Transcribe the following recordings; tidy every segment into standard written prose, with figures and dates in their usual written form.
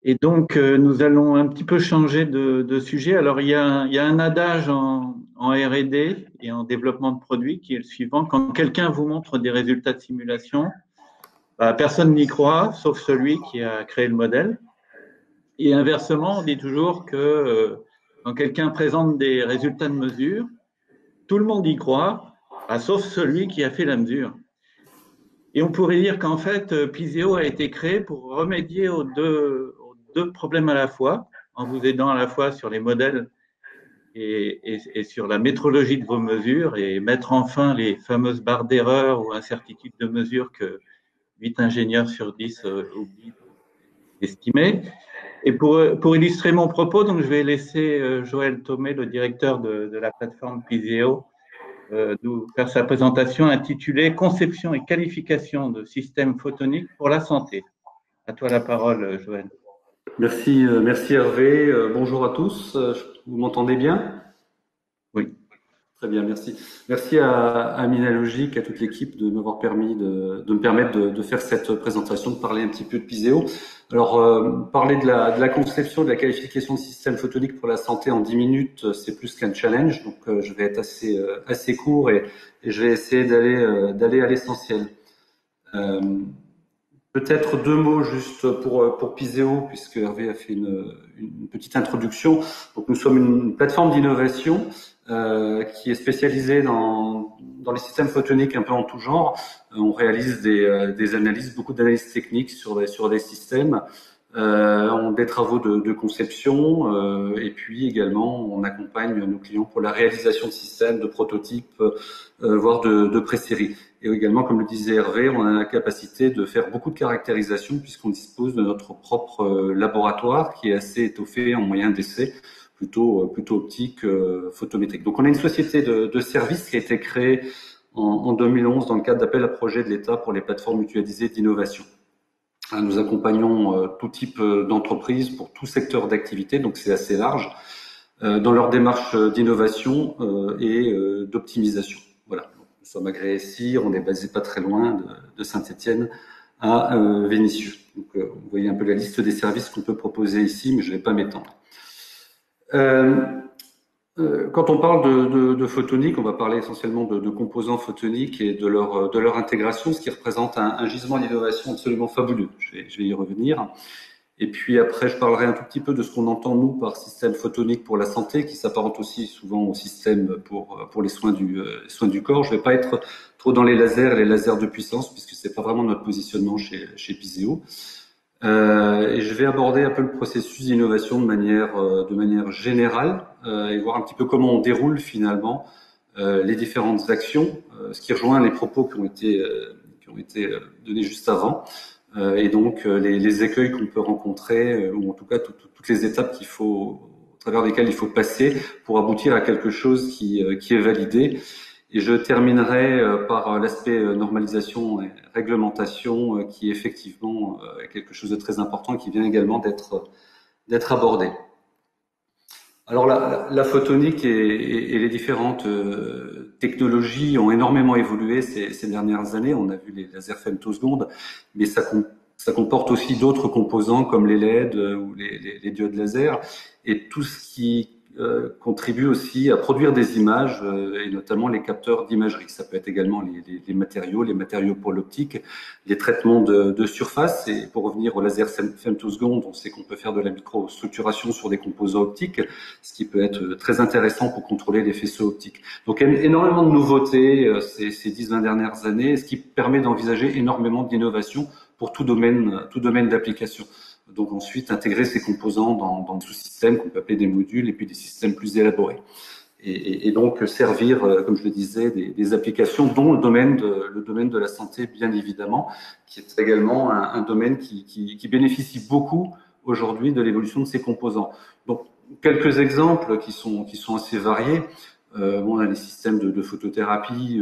Et donc, nous allons un petit peu changer de sujet. Alors, il y a un adage en R&D et en développement de produits qui est le suivant. Quand quelqu'un vous montre des résultats de simulation, bah, personne n'y croit, sauf celui qui a créé le modèle. Et inversement, on dit toujours que quand quelqu'un présente des résultats de mesure, tout le monde y croit, bah, sauf celui qui a fait la mesure. Et on pourrait dire qu'en fait, Piseo a été créé pour remédier aux deux problèmes à la fois, en vous aidant à la fois sur les modèles et sur la métrologie de vos mesures et mettre enfin les fameuses barres d'erreur ou incertitudes de mesure que 8 ingénieurs sur 10 oublient d'estimer. Et pour illustrer mon propos, donc je vais laisser Joël Thomé, le directeur de la plateforme Piseo, nous faire sa présentation intitulée Conception et qualification de systèmes photoniques pour la santé. À toi la parole, Joël. Merci, merci Hervé. Bonjour à tous. Vous m'entendez bien? Oui. Très bien, merci. Merci à Minalogic, à toute l'équipe de m'avoir permis de me permettre de faire cette présentation, de parler un petit peu de Piseo. Alors, parler de la conception, de la qualification de système photonique pour la santé en 10 minutes, c'est plus qu'un challenge. Donc, je vais être assez court et je vais essayer d'aller à l'essentiel. Euh, Peut-être deux mots juste pour Piseo, puisque Hervé a fait une petite introduction. Donc, nous sommes une plateforme d'innovation qui est spécialisée dans les systèmes photoniques un peu en tout genre. On réalise des analyses, beaucoup d'analyses techniques sur des systèmes, on des travaux de conception, et puis également on accompagne nos clients pour la réalisation de systèmes, de prototypes, voire de pré-séries. Et également, comme le disait Hervé, on a la capacité de faire beaucoup de caractérisation puisqu'on dispose de notre propre laboratoire qui est assez étoffé en moyens d'essai, plutôt optique, photométrique. Donc on a une société de services qui a été créée en 2011 dans le cadre d'appel à projet de l'État pour les plateformes mutualisées d'innovation. Nous accompagnons tout type d'entreprise pour tout secteur d'activité, donc c'est assez large, dans leur démarche d'innovation et d'optimisation. Voilà. Nous sommes agréés ici, on est basé pas très loin de Saint-Étienne à Vénissieux. Donc, vous voyez un peu la liste des services qu'on peut proposer ici, mais je ne vais pas m'étendre. Quand on parle de photonique, on va parler essentiellement de composants photoniques et de leur intégration, ce qui représente un gisement d'innovation absolument fabuleux. Je vais y revenir. Et puis après, je parlerai un tout petit peu de ce qu'on entend, nous, par système photonique pour la santé, qui s'apparente aussi souvent au système pour les soins du corps. Je ne vais pas être trop dans les lasers de puissance, puisque c'est pas vraiment notre positionnement chez Piseo. Et je vais aborder un peu le processus d'innovation de manière générale, et voir un petit peu comment on déroule finalement les différentes actions, ce qui rejoint les propos qui ont été donnés juste avant. Et donc les écueils qu'on peut rencontrer, ou en tout cas toutes les étapes au travers desquelles il faut passer pour aboutir à quelque chose qui est validé. Et je terminerai par l'aspect normalisation et réglementation, qui est effectivement quelque chose de très important, qui vient également d'être abordé. Alors la photonique et les différentes technologies ont énormément évolué ces dernières années. On a vu les lasers femtosecondes, mais ça comporte aussi d'autres composants comme les LED ou les diodes laser et tout ce qui contribue aussi à produire des images et notamment les capteurs d'imagerie. Ça peut être également les matériaux pour l'optique, les traitements de surface. Et pour revenir au laser femtoseconde, on sait qu'on peut faire de la microstructuration sur des composants optiques, ce qui peut être très intéressant pour contrôler les faisceaux optiques. Donc énormément de nouveautés ces 10-20 dernières années, ce qui permet d'envisager énormément d'innovations pour tout domaine d'application. Donc ensuite, intégrer ces composants dans des sous-systèmes qu'on peut appeler des modules et puis des systèmes plus élaborés. Et donc servir, comme je le disais, des applications dont le domaine de la santé, bien évidemment, qui est également un domaine qui bénéficie beaucoup aujourd'hui de l'évolution de ces composants. Donc quelques exemples qui sont assez variés. On a des systèmes de photothérapie,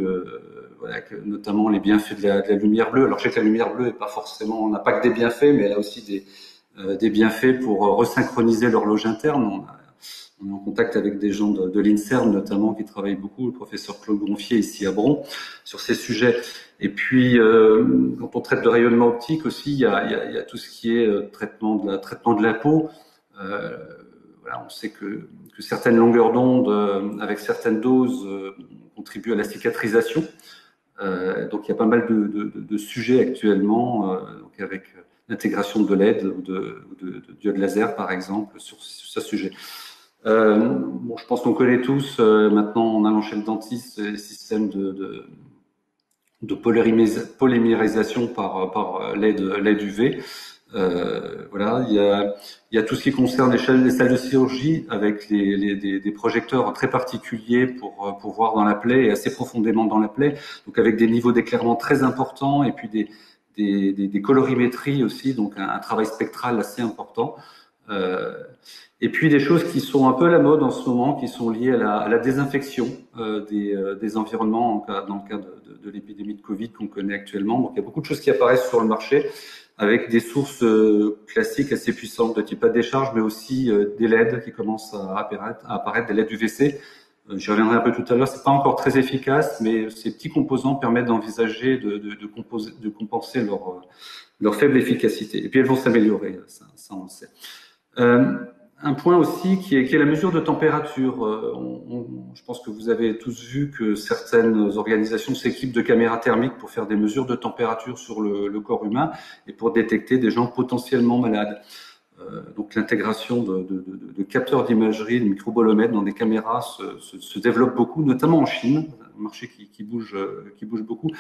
voilà, notamment les bienfaits de la lumière bleue. Alors je sais que la lumière bleue n'a pas que des bienfaits, mais elle a aussi des bienfaits pour resynchroniser l'horloge interne. on est en contact avec des gens de l'INSERM notamment qui travaillent beaucoup, le professeur Claude Gronfier ici à Bron, sur ces sujets. Et puis, quand on traite de rayonnement optique aussi, il y a tout ce qui est traitement de la peau. Voilà, on sait que certaines longueurs d'onde, avec certaines doses, contribuent à la cicatrisation. Donc, il y a pas mal de sujets actuellement, donc avec l'intégration de LED ou de diode laser, par exemple, sur ce sujet. Bon, je pense qu'on connaît tous, maintenant, en allant chez le dentiste, les systèmes de polymérisation par LED UV. Voilà, il y a tout ce qui concerne les salles de chirurgie avec des projecteurs très particuliers pour voir dans la plaie et assez profondément dans la plaie, donc avec des niveaux d'éclairement très importants et puis des colorimétries aussi, donc un travail spectral assez important. Et puis des choses qui sont un peu à la mode en ce moment, qui sont liées à la désinfection des environnements dans le cas de l'épidémie de Covid qu'on connaît actuellement. Donc il y a beaucoup de choses qui apparaissent sur le marché avec des sources classiques assez puissantes de type à décharge, mais aussi des LED qui commencent à apparaître, des LED UVC. J'y reviendrai un peu tout à l'heure. C'est pas encore très efficace, mais ces petits composants permettent d'envisager de compenser leur faible efficacité. Et puis elles vont s'améliorer, ça on le sait. Un point aussi qui est la mesure de température. Je pense que vous avez tous vu que certaines organisations s'équipent de caméras thermiques pour faire des mesures de température sur le corps humain et pour détecter des gens potentiellement malades. Donc l'intégration de capteurs d'imagerie, de microbolomètres dans des caméras se développe beaucoup, notamment en Chine, un marché qui bouge beaucoup.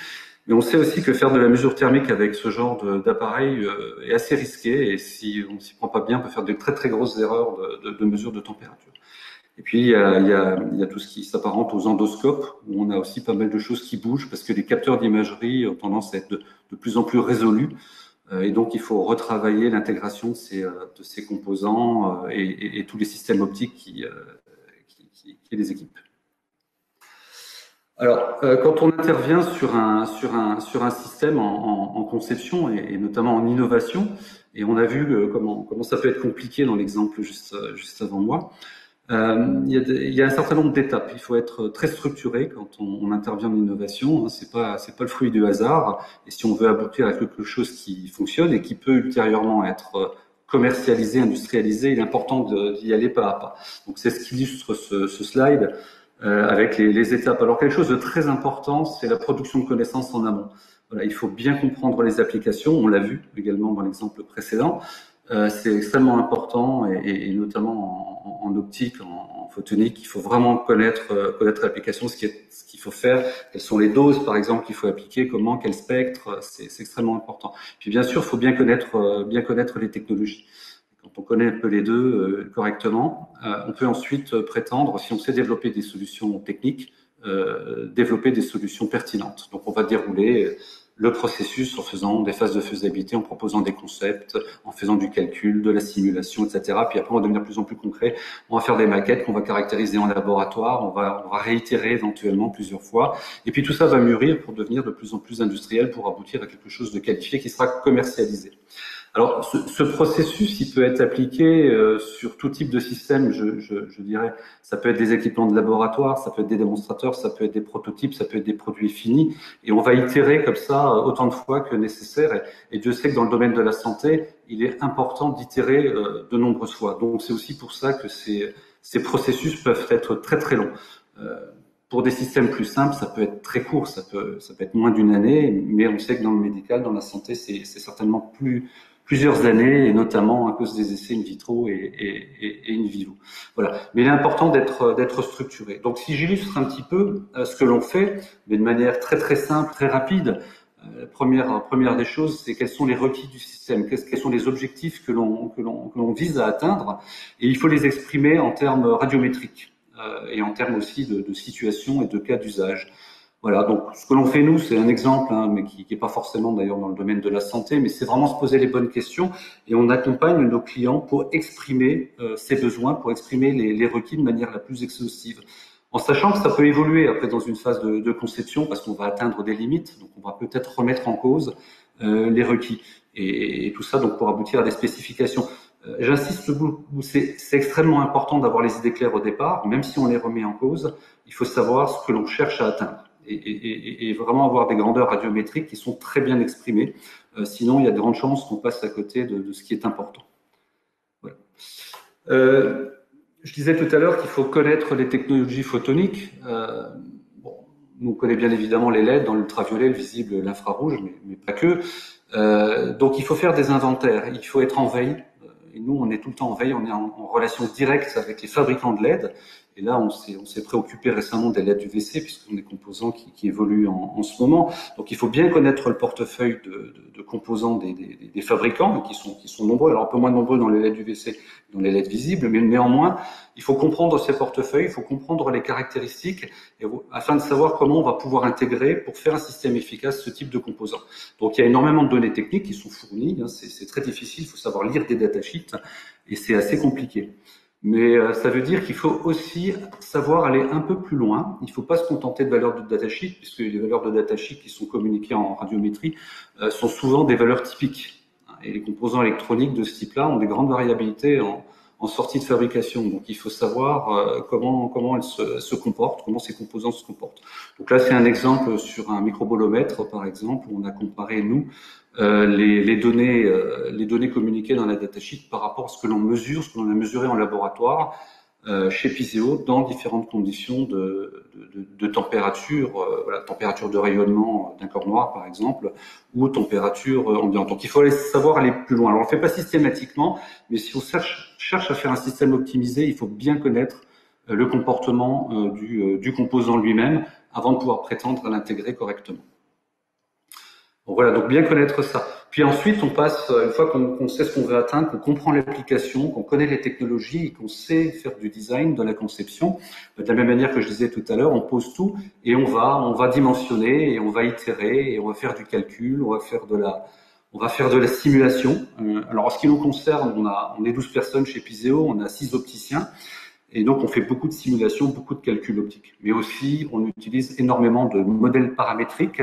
Mais on sait aussi que faire de la mesure thermique avec ce genre d'appareil est assez risqué et si on s'y prend pas bien, on peut faire de très très grosses erreurs de mesure de température. Et puis il y a tout ce qui s'apparente aux endoscopes où on a aussi pas mal de choses qui bougent parce que les capteurs d'imagerie ont tendance à être de plus en plus résolus. Et donc, il faut retravailler l'intégration de ces composants et tous les systèmes optiques qui les équipent. Alors, quand on intervient sur un système en conception et notamment en innovation, et on a vu comment ça peut être compliqué dans l'exemple juste avant moi, il y a un certain nombre d'étapes. Il faut être très structuré quand on intervient en innovation. C'est pas le fruit du hasard. Et si on veut aboutir à quelque chose qui fonctionne et qui peut ultérieurement être commercialisé, industrialisé, il est important d'y aller pas à pas. Donc c'est ce qu'illustre ce slide avec les étapes. Alors quelque chose de très important, c'est la production de connaissances en amont. Voilà, il faut bien comprendre les applications. On l'a vu également dans l'exemple précédent. C'est extrêmement important et notamment en optique, en photonique, il faut vraiment connaître l'application, ce qu'il faut faire, quelles sont les doses par exemple qu'il faut appliquer, comment, quel spectre, c'est extrêmement important. Puis bien sûr, il faut bien connaître les technologies. Quand on connaît un peu les deux correctement, on peut ensuite prétendre, si on sait développer des solutions techniques, développer des solutions pertinentes. Donc on va dérouler le processus en faisant des phases de faisabilité, en proposant des concepts, en faisant du calcul, de la simulation, etc. Puis après, on va devenir de plus en plus concret. On va faire des maquettes qu'on va caractériser en laboratoire. On va réitérer éventuellement plusieurs fois. Et puis tout ça va mûrir pour devenir de plus en plus industriel, pour aboutir à quelque chose de qualifié qui sera commercialisé. Alors, ce processus, il peut être appliqué sur tout type de système, je dirais. Ça peut être des équipements de laboratoire, ça peut être des démonstrateurs, ça peut être des prototypes, ça peut être des produits finis. Et on va itérer comme ça autant de fois que nécessaire. Et Dieu sait que dans le domaine de la santé, il est important d'itérer de nombreuses fois. Donc, c'est aussi pour ça que ces processus peuvent être très très longs. Pour des systèmes plus simples, ça peut être très court, ça peut être moins d'une année, mais on sait que dans le médical, dans la santé, c'est certainement plusieurs années, et notamment à cause des essais in vitro et in vivo. Voilà. Mais il est important d'être structuré. Donc, si j'illustre un petit peu ce que l'on fait, mais de manière très très simple, très rapide, première des choses, c'est quels sont les requis du système, quels sont les objectifs que l'on vise à atteindre, et il faut les exprimer en termes radiométriques et en termes aussi de situation et de cas d'usage. Voilà, donc ce que l'on fait nous, c'est un exemple, mais qui n'est pas forcément d'ailleurs dans le domaine de la santé, mais c'est vraiment se poser les bonnes questions et on accompagne nos clients pour exprimer ses besoins, pour exprimer les requis de manière la plus exhaustive. En sachant que ça peut évoluer après dans une phase de conception parce qu'on va atteindre des limites, donc on va peut-être remettre en cause les requis et tout ça donc pour aboutir à des spécifications. J'insiste beaucoup, c'est extrêmement important d'avoir les idées claires au départ, même si on les remet en cause, il faut savoir ce que l'on cherche à atteindre et vraiment avoir des grandeurs radiométriques qui sont très bien exprimées. Sinon, il y a de grandes chances qu'on passe à côté de ce qui est important. Voilà. Je disais tout à l'heure qu'il faut connaître les technologies photoniques. Bon, nous, on connaît bien évidemment les LED dans l'ultraviolet, le visible, l'infrarouge, mais pas que. Donc, il faut faire des inventaires, il faut être en veille. Et nous, on est tout le temps en veille, on est en relation directe avec les fabricants de LED. Et là, on s'est préoccupé récemment des LED UVC, puisque ce sont des composants qui évoluent en ce moment. Donc, il faut bien connaître le portefeuille de composants des fabricants, qui sont nombreux. Alors, un peu moins nombreux dans les LED UVC, dans les LED visibles, mais néanmoins, il faut comprendre ces portefeuilles, il faut comprendre les caractéristiques, afin de savoir comment on va pouvoir intégrer, pour faire un système efficace, ce type de composants. Donc, il y a énormément de données techniques qui sont fournies. C'est très difficile, il faut savoir lire des datasheets, et c'est assez compliqué. Mais ça veut dire qu'il faut aussi savoir aller un peu plus loin. Il ne faut pas se contenter de valeurs de datasheet, puisque les valeurs de datasheet qui sont communiquées en radiométrie sont souvent des valeurs typiques. Et les composants électroniques de ce type-là ont des grandes variabilités en sortie de fabrication. Donc il faut savoir comment elles se comportent, comment ces composants se comportent. Donc là, c'est un exemple sur un microbolomètre, par exemple, où on a comparé, nous, les données communiquées dans la datasheet par rapport à ce que l'on mesure, ce que l'on a mesuré en laboratoire chez Piseo dans différentes conditions de température, voilà, température de rayonnement d'un corps noir par exemple, ou température ambiante. Donc il faut savoir aller plus loin. Alors on le fait pas systématiquement, mais si on cherche à faire un système optimisé, il faut bien connaître le comportement du composant lui-même avant de pouvoir prétendre à l'intégrer correctement. Bon, voilà, donc bien connaître ça. Puis ensuite, on passe, une fois qu'on sait ce qu'on veut atteindre, qu'on comprend l'application, qu'on connaît les technologies et qu'on sait faire du design, de la conception, de la même manière que je disais tout à l'heure, on pose tout et on va dimensionner et on va itérer et on va faire du calcul, on va faire de la simulation. Alors, en ce qui nous concerne, on est 12 personnes chez Piseo, on a 6 opticiens. Et donc, on fait beaucoup de simulations, beaucoup de calculs optiques. Mais aussi, on utilise énormément de modèles paramétriques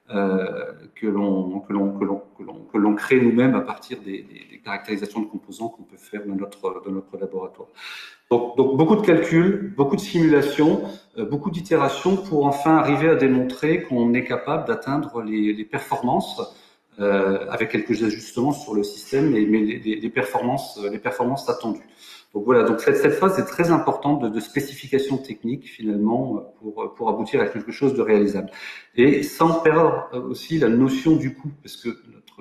que l'on crée nous-mêmes à partir des caractérisations de composants qu'on peut faire dans notre laboratoire. Donc beaucoup de calculs, beaucoup de simulations, beaucoup d'itérations pour enfin arriver à démontrer qu'on est capable d'atteindre les performances avec quelques ajustements sur le système, mais les performances attendues. Donc voilà, donc cette phase est très importante de spécification technique finalement pour aboutir à quelque chose de réalisable. Et sans perdre aussi la notion du coût, parce que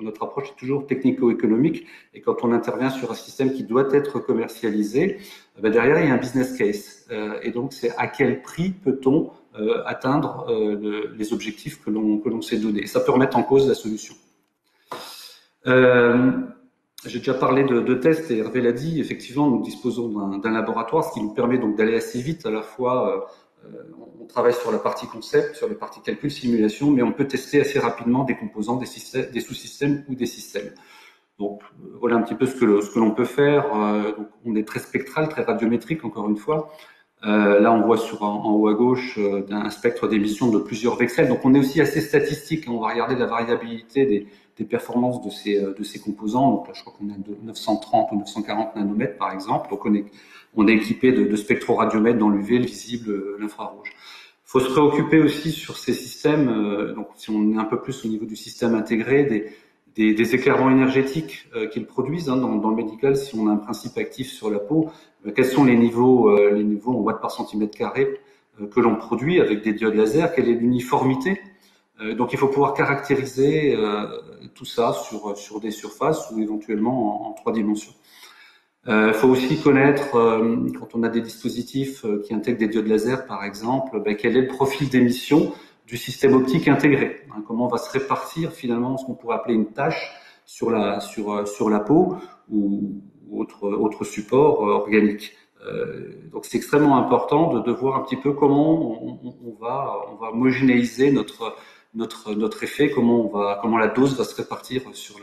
notre approche est toujours technico-économique, et quand on intervient sur un système qui doit être commercialisé, derrière il y a un business case. Et donc c'est à quel prix peut-on atteindre les objectifs que l'on s'est donnés. Et ça peut remettre en cause la solution. J'ai déjà parlé de tests et Hervé l'a dit, effectivement, nous disposons d'un laboratoire, ce qui nous permet donc d'aller assez vite. À la fois, on travaille sur la partie concept, sur la partie calcul, simulation, mais on peut tester assez rapidement des composants, des sous-systèmes ou des systèmes. Donc voilà un petit peu ce que l'on peut faire. Donc, on est très spectral, très radiométrique, encore une fois. Là, on voit en haut à gauche un spectre d'émission de plusieurs vexels. Donc, on est aussi assez statistique. On va regarder la variabilité des performances de ces composants. Donc là, je crois qu'on a 930 ou 940 nanomètres, par exemple. Donc, on est équipé de spectroradiométres dans l'UV, le visible, l'infrarouge. Il faut se préoccuper aussi sur ces systèmes. Donc, si on est un peu plus au niveau du système intégré, des éclairements énergétiques qu'ils produisent dans le médical. Si on a un principe actif sur la peau, quels sont les niveaux en watts par centimètre carré que l'on produit avec des diodes laser? Quelle est l'uniformité? Donc il faut pouvoir caractériser tout ça sur des surfaces ou éventuellement en 3 dimensions. Il faut aussi connaître, quand on a des dispositifs qui intègrent des diodes laser par exemple, quel est le profil d'émission du système optique intégré. Comment va se répartir finalement ce qu'on pourrait appeler une tâche sur la peau ou autre support organique. Donc c'est extrêmement important de voir un petit peu comment on va homogénéiser notre effet, comment la dose va se répartir sur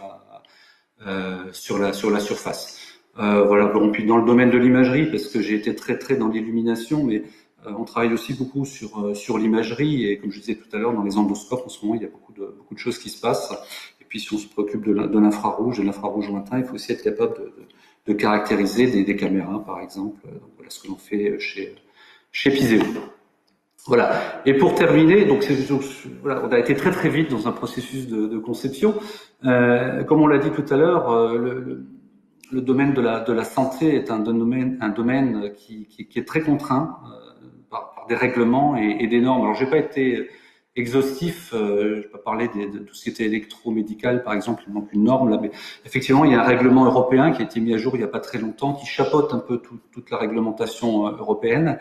la surface. Voilà. Bon, puis dans le domaine de l'imagerie, parce que j'ai été très dans l'illumination, mais on travaille aussi beaucoup sur l'imagerie, et comme je disais tout à l'heure, dans les endoscopes en ce moment, il y a beaucoup de choses qui se passent. Et puis si on se préoccupe de l'infrarouge, de l'infrarouge lointain, il faut aussi être capable de caractériser des caméras, par exemple. Donc, voilà ce que l'on fait chez Piseo. Voilà. Et pour terminer, donc voilà, on a été très très vite dans un processus de conception. Comme on l'a dit tout à l'heure, le domaine de la santé est un domaine qui est très contraint par des règlements et des normes. Alors, j'ai pas été exhaustif, je peux parler de tout ce qui était électromédical, par exemple, il manque une norme là, mais effectivement, il y a un règlement européen qui a été mis à jour il n'y a pas très longtemps, qui chapeaute un peu toute la réglementation européenne.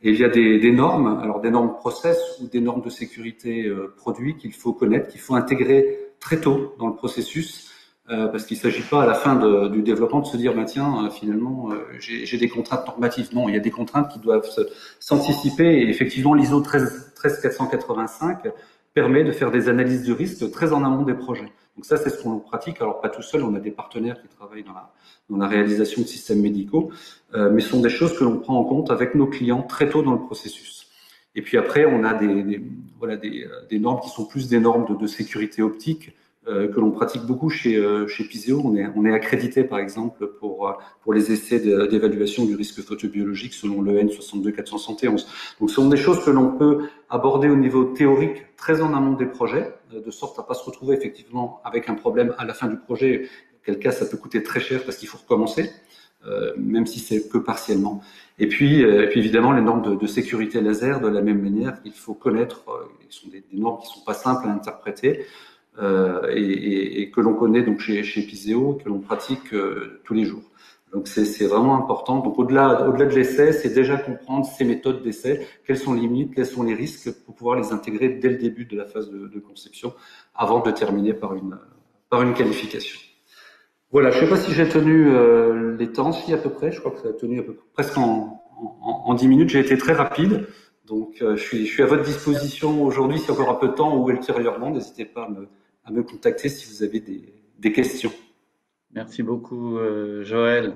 Et il y a des normes, alors des normes process ou des normes de sécurité produit qu'il faut connaître, qu'il faut intégrer très tôt dans le processus, parce qu'il ne s'agit pas à la fin du développement de se dire bah tiens finalement j'ai des contraintes normatives. Non, il y a des contraintes qui doivent s'anticiper et effectivement l'ISO 13485 permet de faire des analyses du risque très en amont des projets. Donc ça c'est ce qu'on pratique. Alors pas tout seul, on a des partenaires qui travaillent dans la réalisation de systèmes médicaux, mais ce sont des choses que l'on prend en compte avec nos clients très tôt dans le processus. Et puis après, on a des normes qui sont plus des normes de sécurité optique que l'on pratique beaucoup chez Piseo. On est accrédité, par exemple, pour les essais d'évaluation du risque photobiologique selon l'EN 62471. Donc, ce sont des choses que l'on peut aborder au niveau théorique très en amont des projets, de sorte à pas se retrouver effectivement avec un problème à la fin du projet, auquel cas ça peut coûter très cher parce qu'il faut recommencer. Même si c'est que partiellement. Et puis évidemment, les normes de sécurité laser, de la même manière, il faut connaître, ce sont des normes qui sont pas simples à interpréter, et que l'on connaît donc chez Piseo, que l'on pratique tous les jours. Donc c'est vraiment important. Donc au-delà de l'essai, c'est déjà comprendre ces méthodes d'essai, quelles sont les limites, quels sont les risques, pour pouvoir les intégrer dès le début de la phase de conception, avant de terminer par une qualification. Voilà, je ne sais pas si j'ai tenu les temps, si à peu près, je crois que ça a tenu à peu près, presque en 10 minutes, j'ai été très rapide, donc je suis à votre disposition aujourd'hui, si encore un peu de temps ou ultérieurement, n'hésitez pas à me contacter si vous avez des questions. Merci beaucoup, Joël.